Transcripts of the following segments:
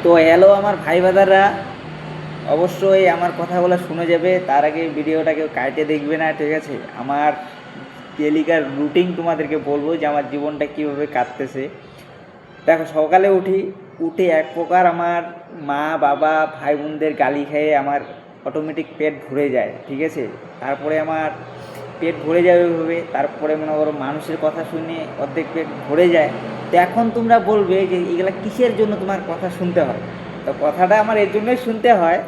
তো হ্যালো আমার ভাই বাদাররা, অবশ্যই আমার কথাগুলো শুনে যাবে। তার আগে ভিডিওটা কেউ কাটে দেখবে না, ঠিক আছে? আমার ডেলিকার রুটিন তোমাদেরকে বলবো যে আমার জীবনটা কীভাবে কাটতেছে। দেখো, সকালে উঠে এক প্রকার আমার মা বাবা ভাই বোনদের গালি খেয়ে আমার অটোমেটিক পেট ভরে যায়, ঠিক আছে? তারপরে আমার পেট ভরে যায় ওইভাবে, তারপরে মনে করো মানুষের কথা শুনে অর্ধেক পেট ভরে যায়। তো এখন তোমরা বলবে যে এগুলা কিসের জন্য তোমার কথা শুনতে হয়। তো কথাটা আমার এর জন্যই শুনতে হয়।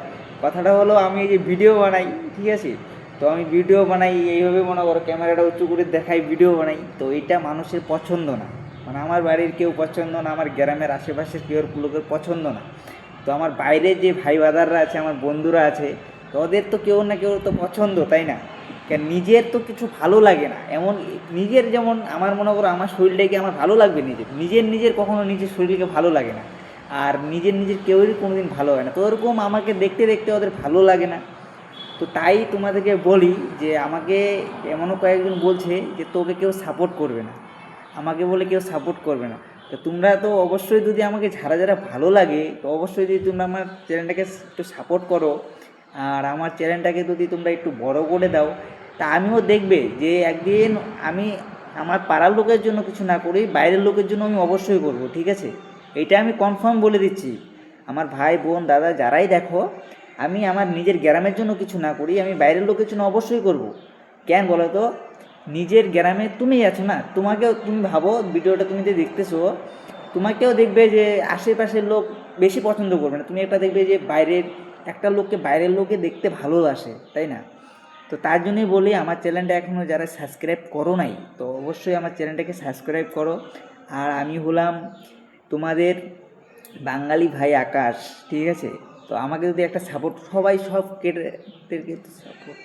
কথাটা হলো, আমি এই যে ভিডিও বানাই, ঠিক আছে? তো আমি ভিডিও বানাই এইভাবে, মনে করো ক্যামেরাটা উঁচু করে দেখাই, ভিডিও বানাই। তো এইটা মানুষের পছন্দ না, মানে আমার বাড়ির কেউ পছন্দ না, আমার গ্রামের আশেপাশের কেউ লোকের পছন্দ না। তো আমার বাইরে যে ভাই বাদাররা আছে, আমার বন্ধুরা আছে, তো ওদের তো কেউ না কেউ তো পছন্দ, তাই না? কেন নিজের তো কিছু ভালো লাগে না এমন। নিজের যেমন আমার মনে করো আমার শরীরটাকে আমার ভালো লাগবে, নিজের কখনো নিজের শরীরকে ভালো লাগে না। আর নিজের কেউই কোনো দিন ভালো হয় না। তো ওরকম আমাকে দেখতে দেখতে ওদের ভালো লাগে না। তো তাই তোমাদেরকে বলি যে আমাকে এমনও কয়েকজন বলছে যে তোকে কেউ সাপোর্ট করবে না, আমাকে বলে কেউ সাপোর্ট করবে না। তো তোমরা তো অবশ্যই, যদি আমাকে যারা যারা ভালো লাগে, তো অবশ্যই যদি তোমরা আমার চ্যানেলটাকে একটু সাপোর্ট করো, আর আমার চ্যানেলটাকে যদি তোমরা একটু বড় করে দাও, তা আমিও দেখবে যে একদিন আমি আমার পাড়ার লোকের জন্য কিছু না করি, বাইরের লোকের জন্য আমি অবশ্যই করব, ঠিক আছে? এটা আমি কনফার্ম বলে দিচ্ছি। আমার ভাই বোন দাদা যারাই দেখো, আমি আমার নিজের গ্রামের জন্য কিছু না করি, আমি বাইরের লোকের জন্য অবশ্যই করব। কেন বলো তো? নিজের গ্রামে তুমি আছো না, তোমাকেও তুমি ভাবো, ভিডিওটা তুমি যে দেখতেছো, তোমাকেও দেখবে যে আশেপাশের লোক বেশি পছন্দ করবে না, তুমি একটা দেখবে যে বাইরের একটা লোককে বাইরের লোকে দেখতে ভালোবাসে, তাই না? তো তার জন্যই বলি, আমার চ্যানেলটা এখনও যারা সাবস্ক্রাইব করো নাই, তো অবশ্যই আমার চ্যানেলটাকে সাবস্ক্রাইব করো। আর আমি হলাম তোমাদের বাঙালি ভাই আকাশ, ঠিক আছে? তো আমাকে যদি একটা সাপোর্ট, সবাই সব কেটে সাপোর্ট